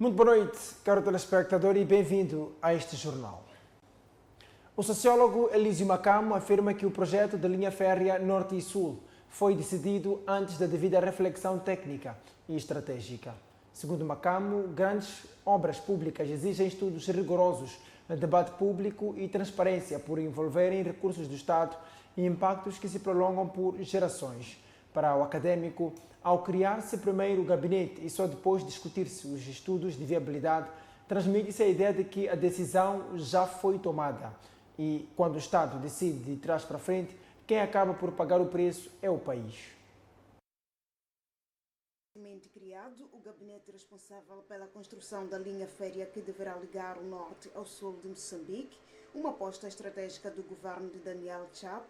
Muito boa noite, caro telespectador, e bem-vindo a este jornal. O sociólogo Elísio Macamo afirma que o projeto da linha férrea Norte e Sul foi decidido antes da devida reflexão técnica e estratégica. Segundo Macamo, grandes obras públicas exigem estudos rigorosos, debate público e transparência por envolverem recursos do Estado e impactos que se prolongam por gerações. Para o académico, ao criar-se primeiro o gabinete e só depois discutir-se os estudos de viabilidade, transmite-se a ideia de que a decisão já foi tomada. E quando o Estado decide de trás para frente, quem acaba por pagar o preço é o país. Criado o gabinete responsável pela construção da linha férrea que deverá ligar o norte ao sul de Moçambique, uma aposta estratégica do governo de Daniel Chapo,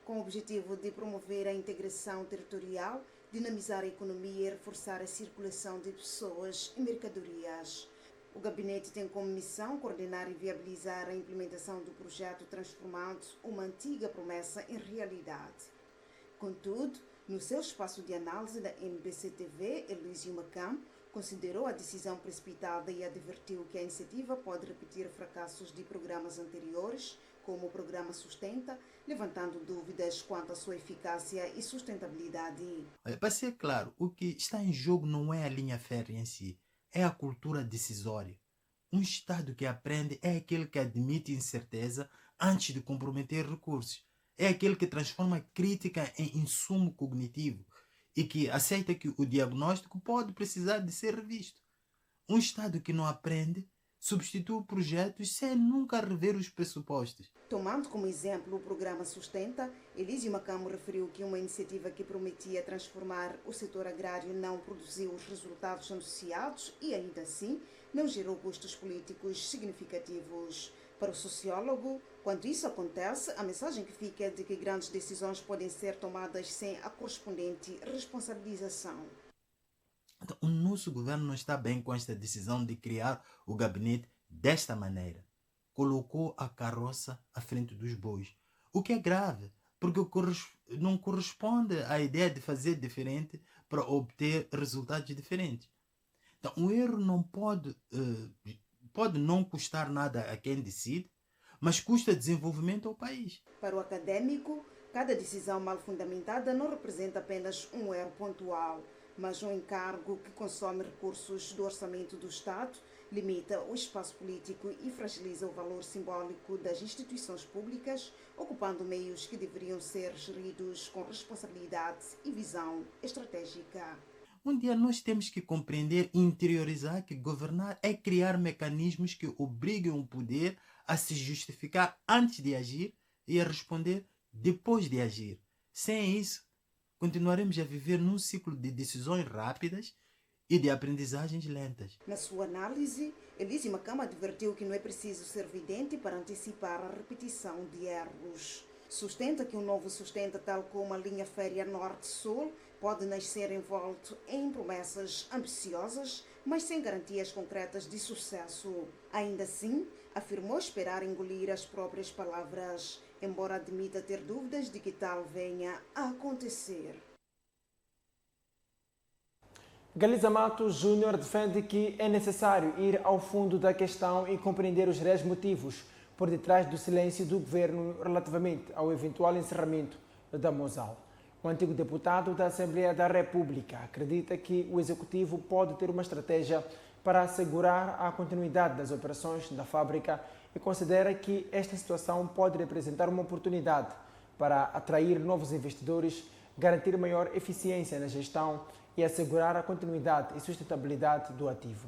com o objetivo de promover a integração territorial, dinamizar a economia e reforçar a circulação de pessoas e mercadorias. O gabinete tem como missão coordenar e viabilizar a implementação do projeto, transformando uma antiga promessa em realidade. Contudo, no seu espaço de análise da MBC-TV, Elísio Macamo considerou a decisão precipitada e advertiu que a iniciativa pode repetir fracassos de programas anteriores, como o programa Sustenta, levantando dúvidas quanto à sua eficácia e sustentabilidade. Para ser claro, o que está em jogo não é a linha férrea em si, é a cultura decisória. Um Estado que aprende é aquele que admite incerteza antes de comprometer recursos. É aquele que transforma a crítica em insumo cognitivo e que aceita que o diagnóstico pode precisar de ser revisto. Um Estado que não aprende substitui projetos sem nunca rever os pressupostos. Tomando como exemplo o programa Sustenta, Elísio Macamo referiu que uma iniciativa que prometia transformar o setor agrário não produziu os resultados anunciados e, ainda assim, não gerou custos políticos significativos. Para o sociólogo, quando isso acontece, a mensagem que fica é de que grandes decisões podem ser tomadas sem a correspondente responsabilização. Então, o nosso governo não está bem com esta decisão de criar o gabinete desta maneira. Colocou a carroça à frente dos bois. O que é grave, porque não corresponde à ideia de fazer diferente para obter resultados diferentes. Então, o erro não pode não custar nada a quem decide, mas custa desenvolvimento ao país. Para o académico, cada decisão mal fundamentada não representa apenas um erro pontual, mas um encargo que consome recursos do orçamento do Estado, limita o espaço político e fragiliza o valor simbólico das instituições públicas, ocupando meios que deveriam ser geridos com responsabilidade e visão estratégica. Um dia nós temos que compreender e interiorizar que governar é criar mecanismos que obriguem o poder a se justificar antes de agir e a responder depois de agir. Sem isso, continuaremos a viver num ciclo de decisões rápidas e de aprendizagens lentas. Na sua análise, Elísio Macamo advertiu que não é preciso ser vidente para antecipar a repetição de erros. Sustenta que um novo Sustenta, tal como a linha férrea Norte-Sul, pode nascer envolto em promessas ambiciosas, mas sem garantias concretas de sucesso. Ainda assim, afirmou esperar engolir as próprias palavras, embora admita ter dúvidas de que tal venha a acontecer. Galiza Matos Júnior defende que é necessário ir ao fundo da questão e compreender os reais motivos por detrás do silêncio do governo relativamente ao eventual encerramento da Mosal. O antigo deputado da Assembleia da República acredita que o Executivo pode ter uma estratégia para assegurar a continuidade das operações da fábrica e considera que esta situação pode representar uma oportunidade para atrair novos investidores, garantir maior eficiência na gestão e assegurar a continuidade e sustentabilidade do ativo.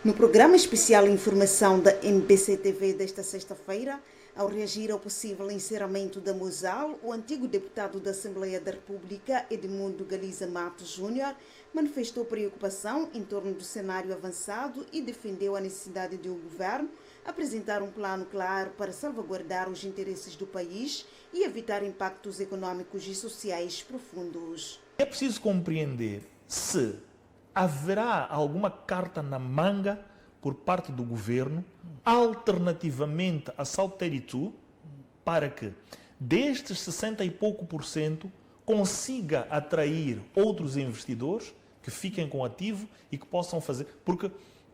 No programa especial Informação da MBC-TV desta sexta-feira, ao reagir ao possível encerramento da Mosal, o antigo deputado da Assembleia da República, Edmundo Galiza Matos Júnior, manifestou preocupação em torno do cenário avançado e defendeu a necessidade de o governo apresentar um plano claro para salvaguardar os interesses do país e evitar impactos econômicos e sociais profundos. É preciso compreender se haverá alguma carta na manga por parte do governo, alternativamente a Salteritu, para que destes 60 e pouco % consiga atrair outros investidores que fiquem com ativo e que possam fazer... Porque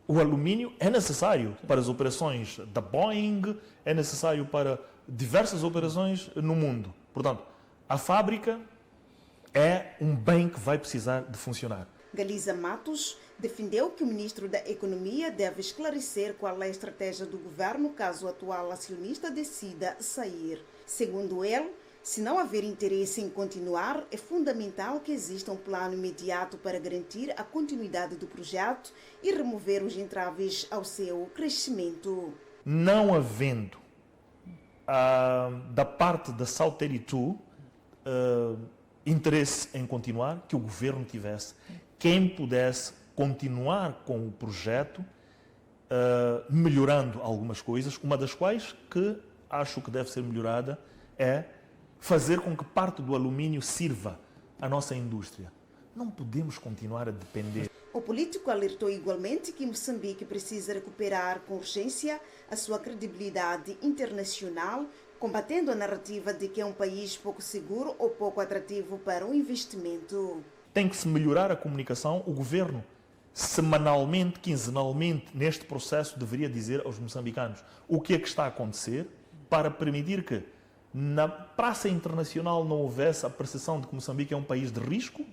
o alumínio é necessário para as operações da Boeing, é necessário para diversas operações no mundo. Portanto, a fábrica é um bem que vai precisar de funcionar. Galiza Matos defendeu que o ministro da Economia deve esclarecer qual é a estratégia do governo caso o atual acionista decida sair. Segundo ele, se não haver interesse em continuar, é fundamental que exista um plano imediato para garantir a continuidade do projeto e remover os entraves ao seu crescimento. Não havendo da parte da South32 interesse em continuar, que o governo tivesse, quem pudesse continuar com o projeto, melhorando algumas coisas, uma das quais que acho que deve ser melhorada é fazer com que parte do alumínio sirva à nossa indústria. Não podemos continuar a depender. O político alertou igualmente que Moçambique precisa recuperar com urgência a sua credibilidade internacional, combatendo a narrativa de que é um país pouco seguro ou pouco atrativo para o investimento. Tem que se melhorar a comunicação. O governo, semanalmente, quinzenalmente, neste processo, deveria dizer aos moçambicanos o que é que está a acontecer para permitir que na praça internacional não houvesse a percepção de que Moçambique é um país de risco,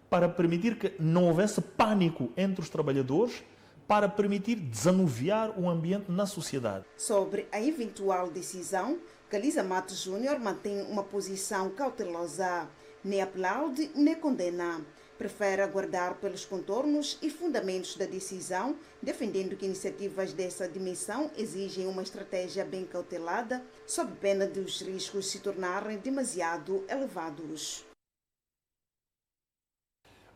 para permitir que não houvesse pânico entre os trabalhadores, para permitir desanuviar o ambiente na sociedade. Sobre a eventual decisão, Galiza Matos Júnior mantém uma posição cautelosa, nem aplaude nem condena. Prefere aguardar pelos contornos e fundamentos da decisão, defendendo que iniciativas dessa dimensão exigem uma estratégia bem cautelada, sob pena de os riscos se tornarem demasiado elevados.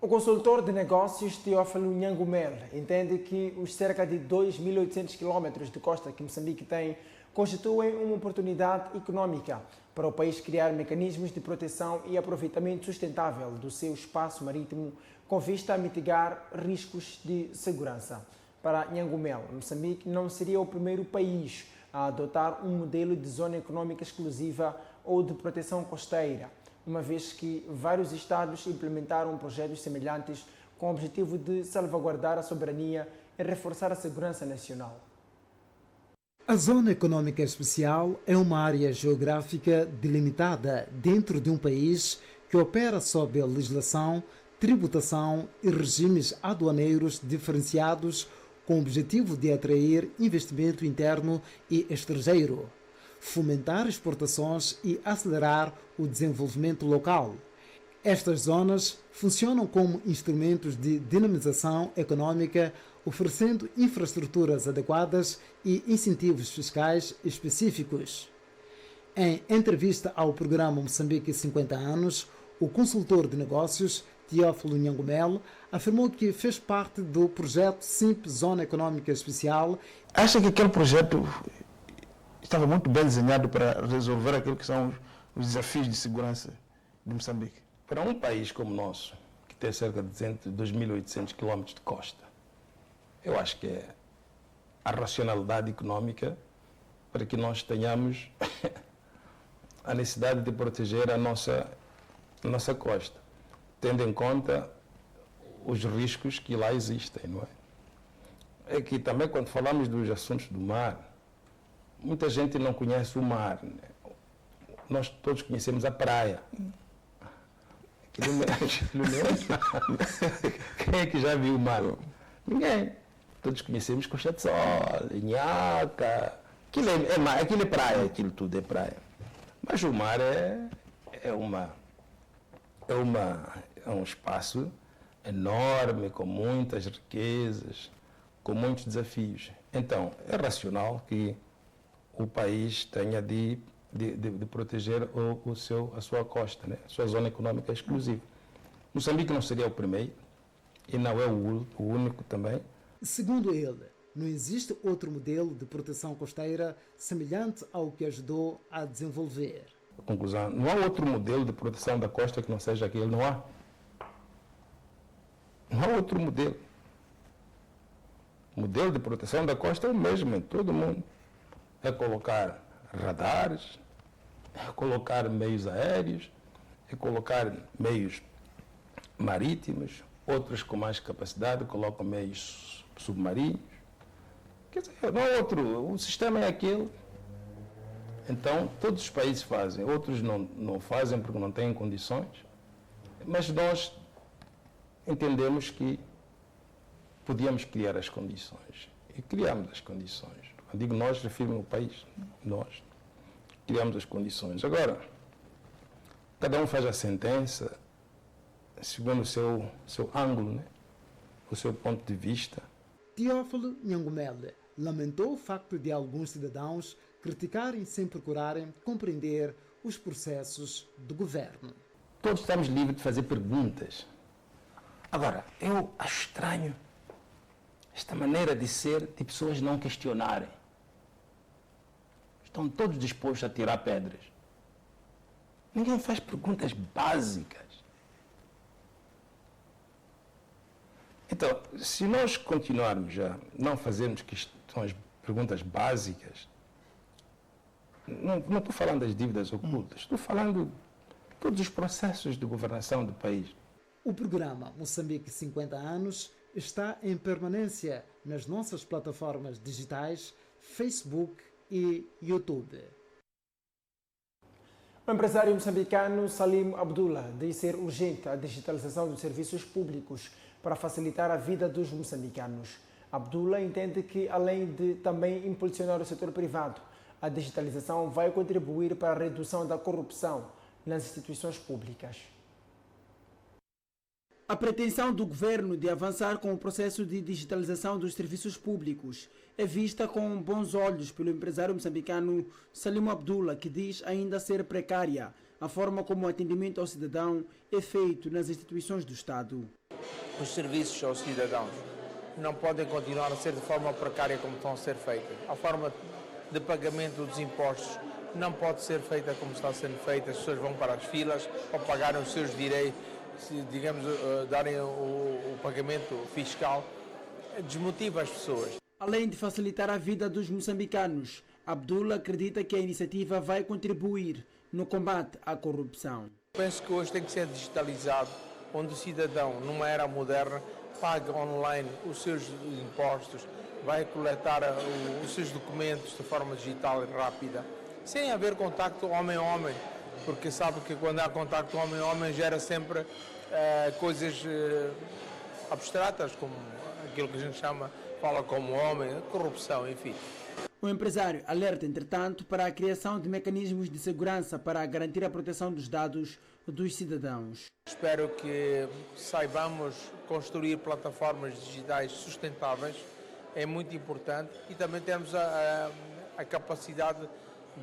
O consultor de negócios Teófilo Nhangumel entende que os cerca de 2.800 quilômetros de costa que Moçambique tem constituem uma oportunidade econômica para o país criar mecanismos de proteção e aproveitamento sustentável do seu espaço marítimo com vista a mitigar riscos de segurança. Para Nhangumel, Moçambique não seria o primeiro país a adotar um modelo de zona econômica exclusiva ou de proteção costeira, uma vez que vários estados implementaram projetos semelhantes com o objetivo de salvaguardar a soberania e reforçar a segurança nacional. A Zona Econômica Especial é uma área geográfica delimitada dentro de um país que opera sob a legislação, tributação e regimes aduaneiros diferenciados com o objetivo de atrair investimento interno e estrangeiro, fomentar exportações e acelerar o desenvolvimento local. Estas zonas funcionam como instrumentos de dinamização econômica, oferecendo infraestruturas adequadas e incentivos fiscais específicos. Em entrevista ao programa Moçambique 50 anos, o consultor de negócios Teófilo Nhangumel afirmou que fez parte do projeto SIMP Zona Econômica Especial. Acha que aquele projeto estava muito bem desenhado para resolver aquilo que são os desafios de segurança de Moçambique? Para um país como o nosso, que tem cerca de 2.800 km de costa, eu acho que é a racionalidade econômica para que nós tenhamos a necessidade de proteger a nossa costa, tendo em conta os riscos que lá existem, não é? É que também quando falamos dos assuntos do mar, muita gente não conhece o mar, né? Nós todos conhecemos a praia. Quem é que já viu o mar? Ninguém. Todos conhecemos Costa de Sol, Inhaca. Aquilo é praia, aquilo tudo é praia. Mas o mar é um espaço enorme, com muitas riquezas, com muitos desafios. Então, é racional que o país tenha de proteger a sua costa, né? A sua zona econômica exclusiva. Moçambique não seria o primeiro e não é o único também. Segundo ele, não existe outro modelo de proteção costeira semelhante ao que ajudou a desenvolver. A conclusão, não há outro modelo de proteção da costa que não seja aquele, não há. Não há outro modelo. O modelo de proteção da costa é o mesmo em todo mundo. É colocar radares, é colocar meios aéreos, é colocar meios marítimos, outros com mais capacidade colocam meios submarinos. Quer dizer, não é outro, o sistema é aquele. Então, todos os países fazem, outros não fazem porque não têm condições, mas nós entendemos que podíamos criar as condições. E criamos as condições. Quando digo nós, refiro-me ao país. Nós criamos as condições. Agora, cada um faz a sentença segundo o seu ângulo, né? O seu ponto de vista. Teófilo Nhangumele lamentou o facto de alguns cidadãos criticarem sem procurarem compreender os processos do governo. Todos estamos livres de fazer perguntas. Agora, eu acho estranho esta maneira de ser de pessoas não questionarem. Estão todos dispostos a tirar pedras. Ninguém faz perguntas básicas. Então, se nós continuarmos a não fazermos perguntas básicas, não estou falando das dívidas ocultas, estou falando de todos os processos de governação do país. O programa Moçambique 50 anos está em permanência nas nossas plataformas digitais, Facebook e YouTube. O empresário moçambicano Salim Abdullah diz ser urgente a digitalização dos serviços públicos para facilitar a vida dos moçambicanos. Abdullah entende que, além de também impulsionar o setor privado, a digitalização vai contribuir para a redução da corrupção nas instituições públicas. A pretensão do governo de avançar com o processo de digitalização dos serviços públicos é vista com bons olhos pelo empresário moçambicano Salim Abdullah, que diz ainda ser precária a forma como o atendimento ao cidadão é feito nas instituições do Estado. Os serviços aos cidadãos não podem continuar a ser de forma precária como estão a ser feitas. A forma de pagamento dos impostos não pode ser feita como está sendo feita. As pessoas vão para as filas ou pagarem os seus direitos, digamos, darem o pagamento fiscal, desmotiva as pessoas. Além de facilitar a vida dos moçambicanos, Abdullah acredita que a iniciativa vai contribuir no combate à corrupção. Penso que hoje tem que ser digitalizado, onde o cidadão, numa era moderna, paga online os seus impostos, vai coletar os seus documentos de forma digital e rápida, sem haver contacto homem a homem, porque sabe que quando há contacto homem a homem gera sempre coisas abstratas, como aquilo que a gente fala como homem, corrupção, enfim. O empresário alerta, entretanto, para a criação de mecanismos de segurança para garantir a proteção dos dados dos cidadãos. Espero que saibamos construir plataformas digitais sustentáveis, é muito importante, e também temos a capacidade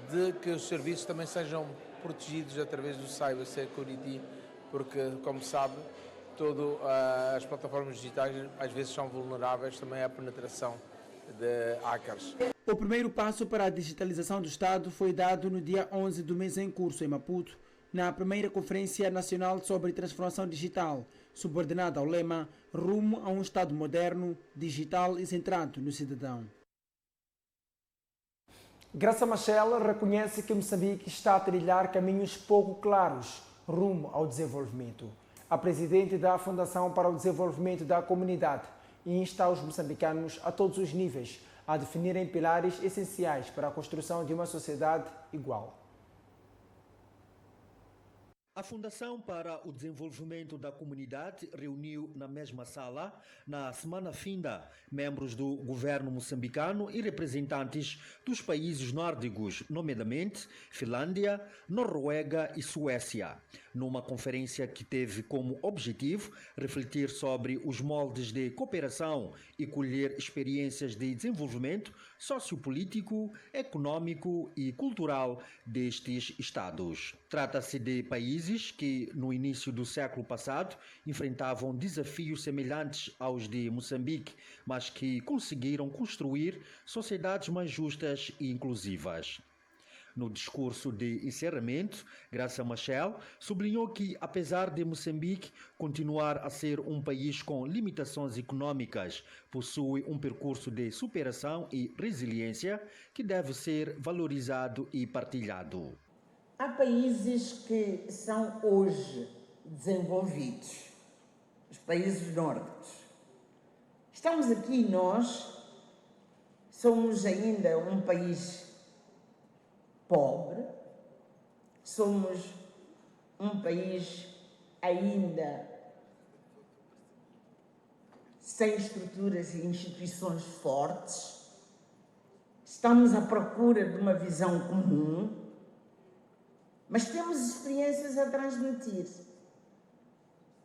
de que os serviços também sejam protegidos através do cyber security, porque, como sabe, as plataformas digitais às vezes são vulneráveis também à penetração de hackers. O primeiro passo para a digitalização do Estado foi dado no dia 11 do mês em curso, em Maputo, na primeira Conferência Nacional sobre Transformação Digital, subordinada ao lema Rumo a um Estado moderno, digital e centrado no cidadão. Graça Machel reconhece que Moçambique está a trilhar caminhos pouco claros rumo ao desenvolvimento. A presidente da Fundação para o Desenvolvimento da Comunidade insta os moçambicanos a todos os níveis a definirem pilares essenciais para a construção de uma sociedade igual. A Fundação para o Desenvolvimento da Comunidade reuniu na mesma sala, na semana finda, membros do governo moçambicano e representantes dos países nórdicos, nomeadamente Finlândia, Noruega e Suécia, numa conferência que teve como objetivo refletir sobre os moldes de cooperação e colher experiências de desenvolvimento sociopolítico, econômico e cultural destes Estados. Trata-se de países que, no início do século passado, enfrentavam desafios semelhantes aos de Moçambique, mas que conseguiram construir sociedades mais justas e inclusivas. No discurso de encerramento, Graça Machel sublinhou que, apesar de Moçambique continuar a ser um país com limitações econômicas, possui um percurso de superação e resiliência que deve ser valorizado e partilhado. Há países que são hoje desenvolvidos. Os países nórdicos. Estamos aqui nós, somos ainda um país pobre, somos um país ainda sem estruturas e instituições fortes. Estamos à procura de uma visão comum, mas temos experiências a transmitir.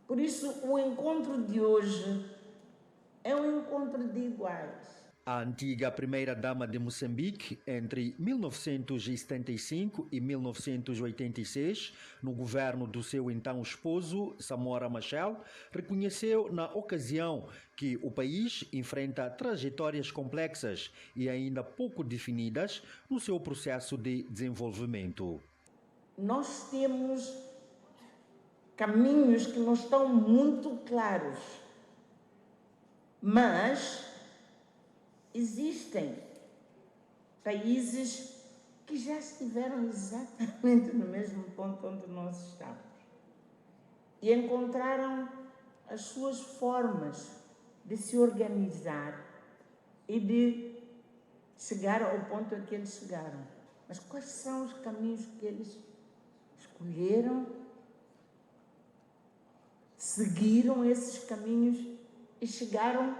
Por isso, o encontro de hoje é um encontro de iguais. A antiga primeira-dama de Moçambique, entre 1975 e 1986, no governo do seu então esposo, Samora Machel, reconheceu na ocasião que o país enfrenta trajetórias complexas e ainda pouco definidas no seu processo de desenvolvimento. Nós temos caminhos que não estão muito claros, mas existem países que já estiveram exatamente no mesmo ponto onde nós estamos e encontraram as suas formas de se organizar e de chegar ao ponto a que eles chegaram. Mas quais são os caminhos que eles escolheram, seguiram esses caminhos e chegaram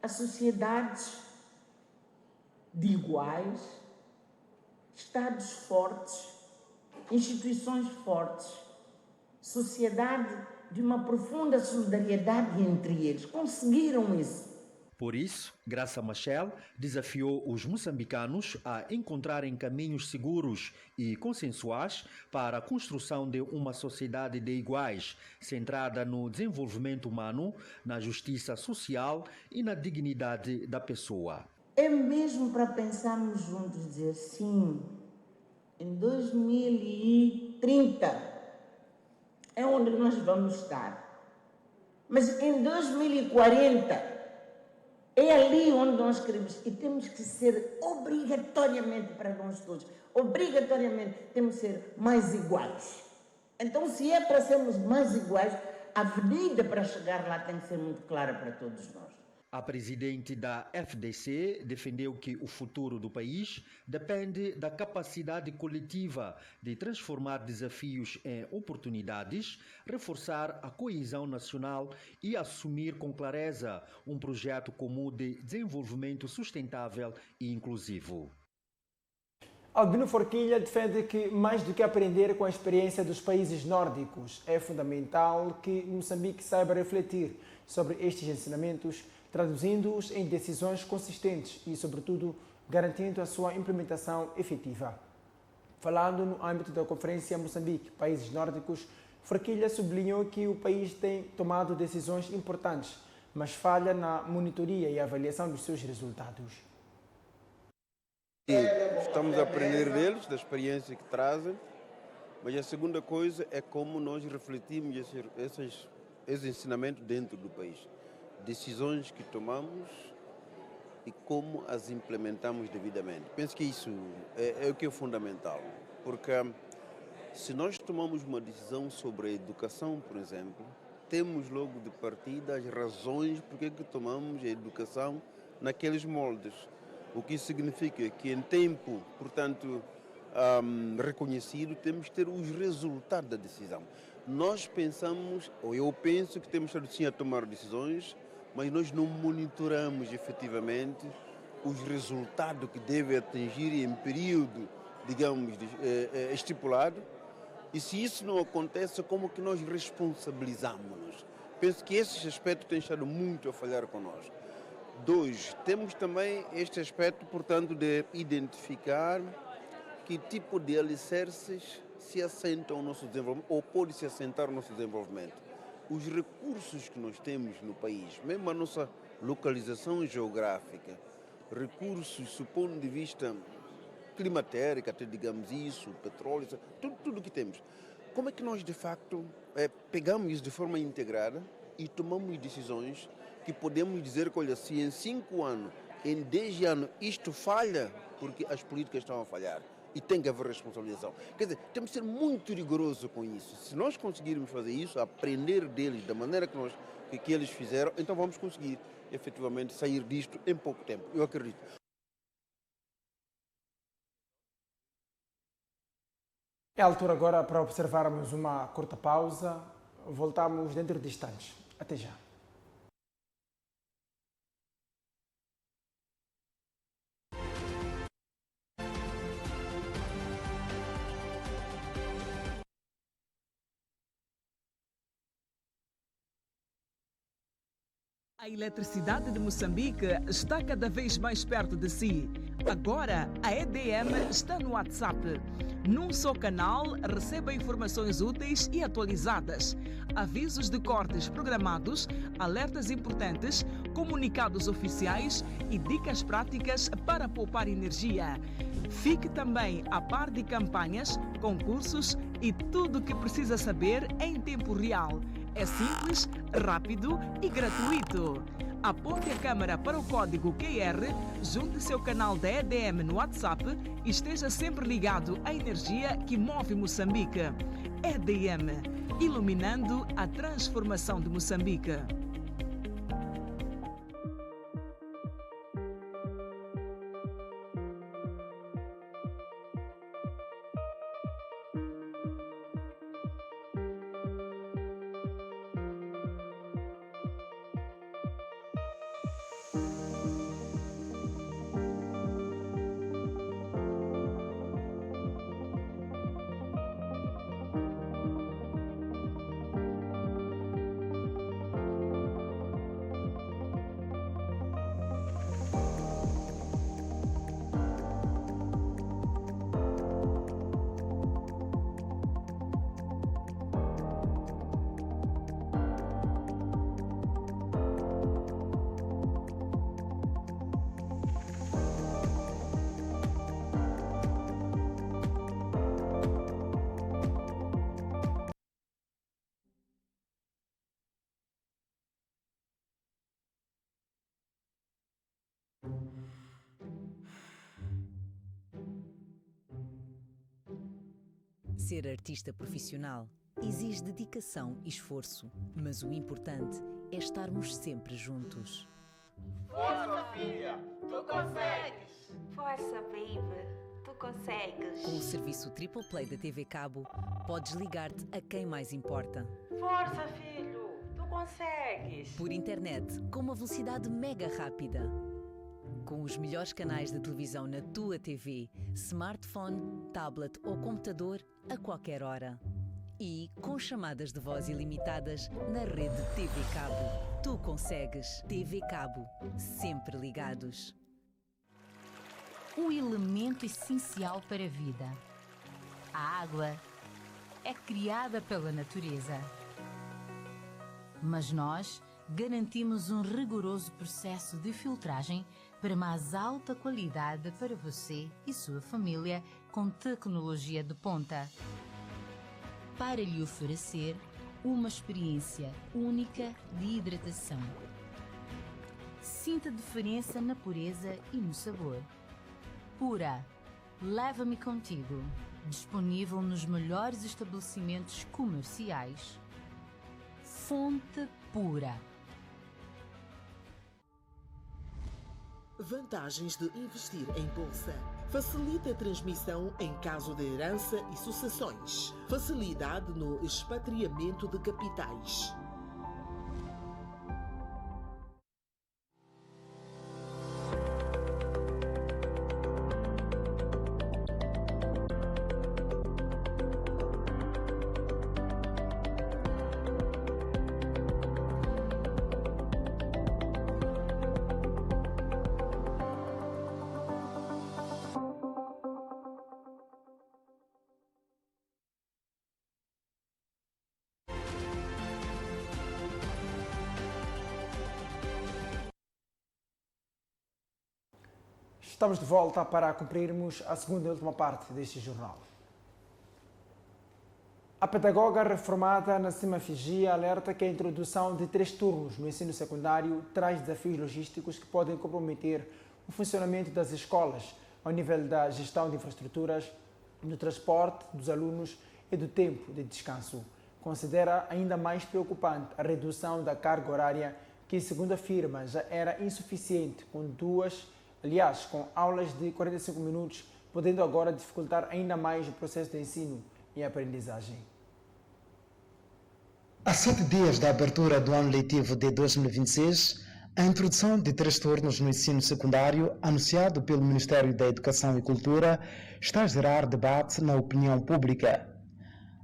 a sociedades de iguais, Estados fortes, instituições fortes, sociedade de uma profunda solidariedade entre eles. Conseguiram isso. Por isso, Graça Machel desafiou os moçambicanos a encontrarem caminhos seguros e consensuais para a construção de uma sociedade de iguais, centrada no desenvolvimento humano, na justiça social e na dignidade da pessoa. É mesmo para pensarmos juntos, dizer sim, em 2030 é onde nós vamos estar. Mas em 2040 é ali onde nós queremos e temos que ser obrigatoriamente para nós todos. Obrigatoriamente temos que ser mais iguais. Então, se é para sermos mais iguais, a avenida para chegar lá tem que ser muito clara para todos nós. A presidente da FDC defendeu que o futuro do país depende da capacidade coletiva de transformar desafios em oportunidades, reforçar a coesão nacional e assumir com clareza um projeto comum de desenvolvimento sustentável e inclusivo. Albino Forquilha defende que, mais do que aprender com a experiência dos países nórdicos, é fundamental que Moçambique saiba refletir sobre estes ensinamentos, traduzindo-os em decisões consistentes e, sobretudo, garantindo a sua implementação efetiva. Falando no âmbito da Conferência Moçambique, Países Nórdicos, Forquilha sublinhou que o país tem tomado decisões importantes, mas falha na monitoria e avaliação dos seus resultados. Estamos a aprender deles, da experiência que trazem, mas a segunda coisa é como nós refletimos esses ensinamentos dentro do país. Decisões que tomamos e como as implementamos devidamente. Penso que isso é o que é fundamental, porque se nós tomamos uma decisão sobre a educação, por exemplo, temos logo de partida as razões por que tomamos a educação naqueles moldes. O que significa que em tempo, portanto, reconhecido, temos que ter os resultados da decisão. Nós pensamos, ou eu penso que temos sim a tomar decisões, mas nós não monitoramos efetivamente os resultados que deve atingir em período, digamos, estipulado. E se isso não acontece, como que nós responsabilizamos-nos? Penso que esse aspecto tem estado muito a falhar connosco. 2, temos também este aspecto, portanto, de identificar que tipo de alicerces se assentam no nosso desenvolvimento ou pode se assentar no nosso desenvolvimento. Os recursos que nós temos no país, mesmo a nossa localização geográfica, recursos do ponto de vista climatérico, até digamos isso, petróleo, tudo que temos. Como é que nós, de facto, pegamos isso de forma integrada e tomamos decisões que podemos dizer que, olha, se em 5 anos, em 10 anos, isto falha, porque as políticas estão a falhar. e tem que haver responsabilização. Quer dizer, temos que ser muito rigorosos com isso. Se nós conseguirmos fazer isso, aprender deles da maneira que eles fizeram, então vamos conseguir efetivamente sair disto em pouco tempo, eu acredito. É a altura agora para observarmos uma curta pausa. Voltamos dentro de instantes. Até já. A eletricidade de Moçambique está cada vez mais perto de si. Agora, a EDM está no WhatsApp. Num só canal, receba informações úteis e atualizadas, avisos de cortes programados, alertas importantes, comunicados oficiais e dicas práticas para poupar energia. Fique também a par de campanhas, concursos e tudo o que precisa saber em tempo real. É simples, rápido e gratuito. Aponte a câmera para o código QR, junte seu canal da EDM no WhatsApp e esteja sempre ligado à energia que move Moçambique. EDM, iluminando a transformação de Moçambique. Ser artista profissional exige dedicação e esforço, mas o importante é estarmos sempre juntos. Força, filha! Tu consegues! Força, baby! Tu consegues! Com o serviço Triple Play da TV Cabo, podes ligar-te a quem mais importa. Força, filho! Tu consegues! Por internet, com uma velocidade mega rápida. Com os melhores canais de televisão na tua TV, smartphone, tablet ou computador a qualquer hora. E com chamadas de voz ilimitadas na rede TV Cabo. Tu consegues. TV Cabo, sempre ligados. Um elemento essencial para a vida. A água é criada pela natureza. Mas nós garantimos um rigoroso processo de filtragem para mais alta qualidade para você e sua família com tecnologia de ponta. Para lhe oferecer uma experiência única de hidratação. Sinta a diferença na pureza e no sabor. Pura, leva-me contigo. Disponível nos melhores estabelecimentos comerciais. Fonte Pura. Vantagens de investir em bolsa. Facilita a transmissão em caso de herança e sucessões. Facilidade no expatriamento de capitais. Estamos de volta para cumprirmos a segunda e última parte deste jornal. A pedagoga reformada Nassima Figi alerta que a introdução de 3 turnos no ensino secundário traz desafios logísticos que podem comprometer o funcionamento das escolas ao nível da gestão de infraestruturas, no transporte dos alunos e do tempo de descanso. Considera ainda mais preocupante a redução da carga horária, que, segundo afirma, já era insuficiente com aulas de 45 minutos, podendo agora dificultar ainda mais o processo de ensino e aprendizagem. Há 7 dias da abertura do ano letivo de 2026, a introdução de 3 turnos no ensino secundário, anunciado pelo Ministério da Educação e Cultura, está a gerar debate na opinião pública.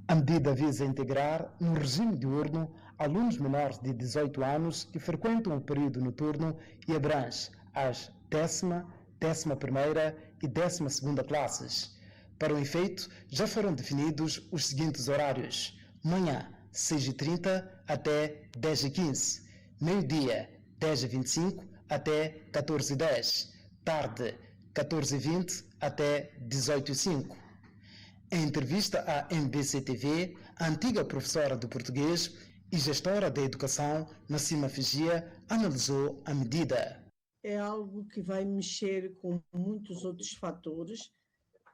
A medida visa integrar no regime diurno alunos menores de 18 anos que frequentam o período noturno e abrange as 10ª, 11ª e 12ª classes. Para o efeito, já foram definidos os seguintes horários: manhã, 6h30 até 10h15, meio-dia, 10h25 até 14h10, tarde, 14h20 até 18h05. Em entrevista à MBC TV, a antiga professora de português e gestora da educação, Nassima Figia, analisou a medida. É algo que vai mexer com muitos outros fatores,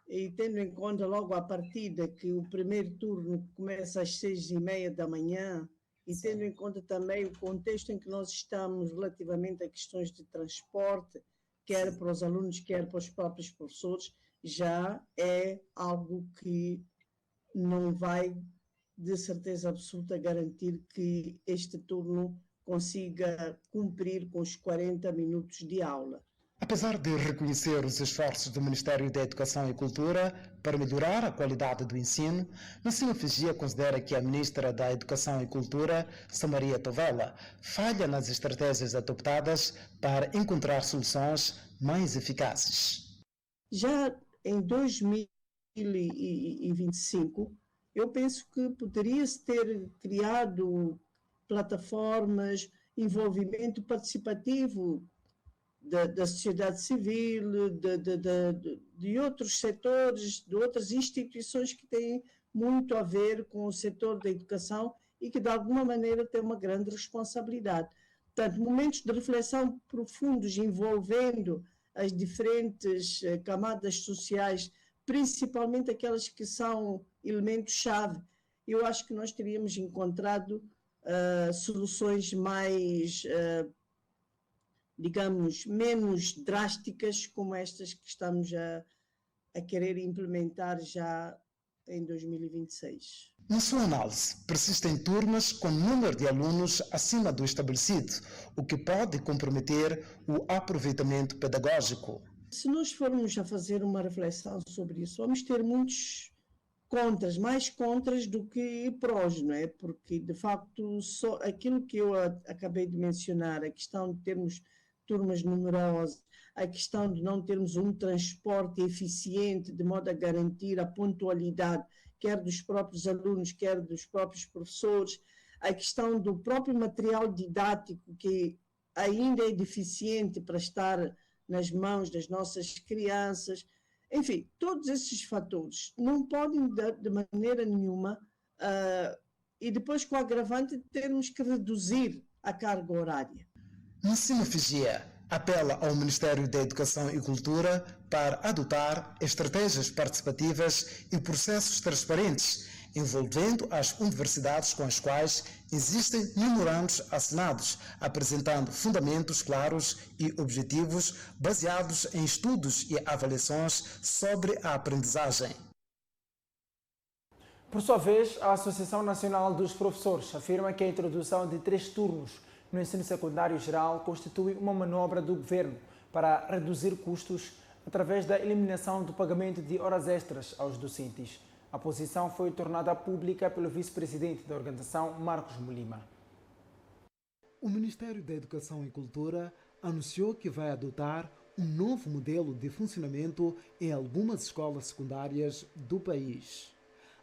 e tendo em conta logo à partida que o primeiro turno começa às 6h30 da manhã, e tendo em conta também o contexto em que nós estamos relativamente a questões de transporte, quer para os alunos, quer para os próprios professores, já é algo que não vai, de certeza absoluta, garantir que este turno consiga cumprir com os 40 minutos de aula. Apesar de reconhecer os esforços do Ministério da Educação e Cultura para melhorar a qualidade do ensino, Nassima Figia considera que a Ministra da Educação e Cultura, Samaria Tovela, falha nas estratégias adoptadas para encontrar soluções mais eficazes. Já em 2025, eu penso que poderia-se ter criado plataformas, envolvimento participativo da sociedade civil, de outros setores, de outras instituições que têm muito a ver com o setor da educação e que de alguma maneira têm uma grande responsabilidade. Portanto, momentos de reflexão profundos envolvendo as diferentes camadas sociais, principalmente aquelas que são elementos-chave, eu acho que nós teríamos encontrado soluções mais, digamos, menos drásticas como estas que estamos a querer implementar já em 2026. Na sua análise, persistem turmas com número de alunos acima do estabelecido, o que pode comprometer o aproveitamento pedagógico. Se nós formos a fazer uma reflexão sobre isso, vamos ter muitos contras, mais contras do que prós, não é? Porque, de facto, só aquilo que eu acabei de mencionar, a questão de termos turmas numerosas, a questão de não termos um transporte eficiente de modo a garantir a pontualidade, quer dos próprios alunos, quer dos próprios professores, a questão do próprio material didático que ainda é deficiente para estar nas mãos das nossas crianças. Enfim, todos esses fatores não podem, de maneira nenhuma, e depois com o agravante de termos que reduzir a carga horária. Nassima Figia apela ao Ministério da Educação e Cultura para adotar estratégias participativas e processos transparentes, envolvendo as universidades com as quais existem memorandos assinados, apresentando fundamentos claros e objetivos baseados em estudos e avaliações sobre a aprendizagem. Por sua vez, a Associação Nacional dos Professores afirma que a introdução de 3 turnos no ensino secundário geral constitui uma manobra do governo para reduzir custos através da eliminação do pagamento de horas extras aos docentes. A posição foi tornada pública pelo vice-presidente da organização, Marcos Molima. O Ministério da Educação e Cultura anunciou que vai adotar um novo modelo de funcionamento em algumas escolas secundárias do país.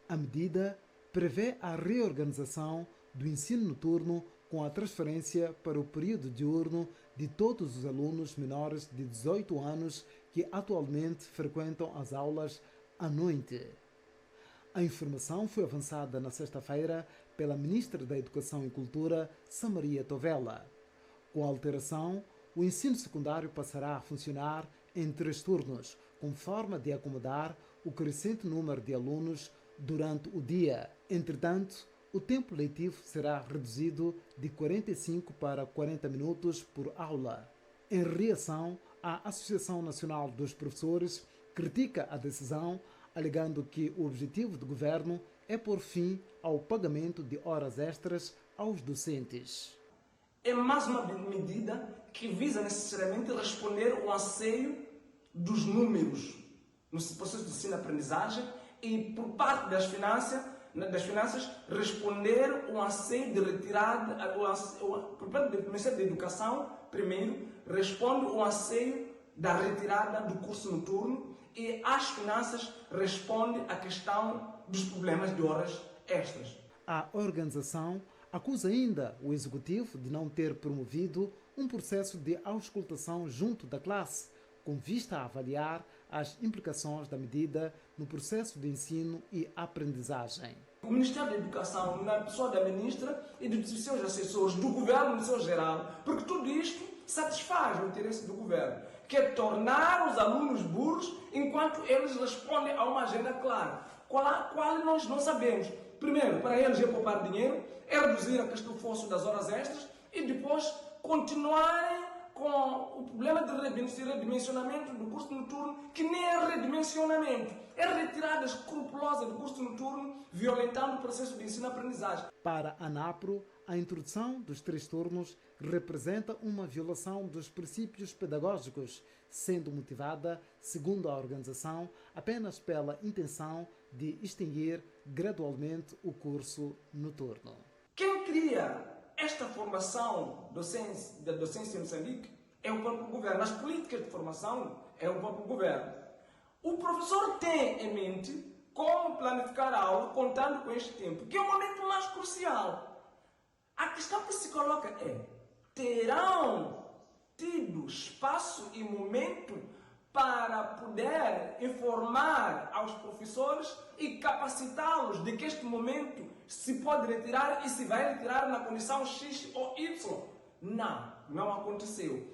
A medida prevê a reorganização do ensino noturno com a transferência para o período diurno de todos os alunos menores de 18 anos que atualmente frequentam as aulas à noite. A informação foi avançada na sexta-feira pela Ministra da Educação e Cultura, Samaria Tovela. Com a alteração, o ensino secundário passará a funcionar em 3 turnos, com forma de acomodar o crescente número de alunos durante o dia. Entretanto, o tempo letivo será reduzido de 45 para 40 minutos por aula. Em reação, a Associação Nacional dos Professores critica a decisão, alegando que o objetivo do governo é pôr fim ao pagamento de horas extras aos docentes. É mais uma medida que visa necessariamente responder ao anseio dos números no processo de ensino-aprendizagem e, por parte das finanças, responder ao anseio de retirada, por parte do Ministério da Educação, primeiro, responde ao anseio da retirada do curso noturno e as finanças responde à questão dos problemas de horas extras. A organização acusa ainda o Executivo de não ter promovido um processo de auscultação junto da classe, com vista a avaliar as implicações da medida no processo de ensino e aprendizagem. O Ministério da Educação, na pessoa da ministra e dos seus assessores, do governo no seu geral, porque tudo isto satisfaz o interesse do governo, que é tornar os alunos burros enquanto eles respondem a uma agenda clara, qual nós não sabemos. Primeiro, para eles é poupar dinheiro, é reduzir a questão fosso das horas extras e depois continuarem com o problema de redimensionamento do curso noturno, que nem é redimensionamento, é retirada escrupulosa do curso noturno, violentando o processo de ensino-aprendizagem. Para a ANAPRO, a introdução dos 3 turnos representa uma violação dos princípios pedagógicos, sendo motivada, segundo a organização, apenas pela intenção de extinguir gradualmente o curso noturno. Quem cria esta formação da docência em Moçambique é o próprio governo. As políticas de formação é o próprio governo. O professor tem em mente como planificar a aula contando com este tempo, que é o momento mais crucial. A questão que se coloca é: terão tido espaço e momento para poder informar aos professores e capacitá-los de que este momento se pode retirar e se vai retirar na condição X ou Y? Não aconteceu.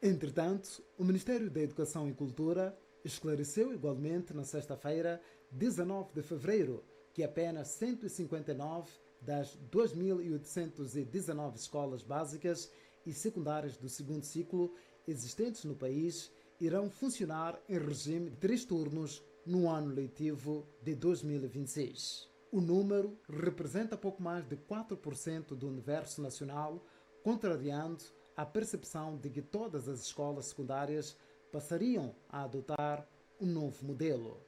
Entretanto, o Ministério da Educação e Cultura esclareceu igualmente na sexta-feira, 19 de fevereiro, que apenas 159 das 2.819 escolas básicas e secundárias do segundo ciclo existentes no país irão funcionar em regime de 3 turnos no ano letivo de 2026. O número representa pouco mais de 4% do universo nacional, contrariando a percepção de que todas as escolas secundárias passariam a adotar um novo modelo.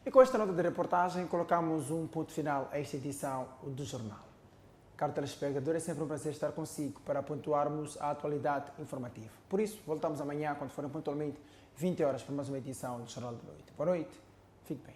E com esta nota de reportagem, colocamos um ponto final a esta edição do Jornal. Caro telespectador, é sempre um prazer estar consigo para pontuarmos a atualidade informativa. Por isso, voltamos amanhã, quando forem pontualmente 20 horas, para mais uma edição do Jornal da Noite. Boa noite, fique bem.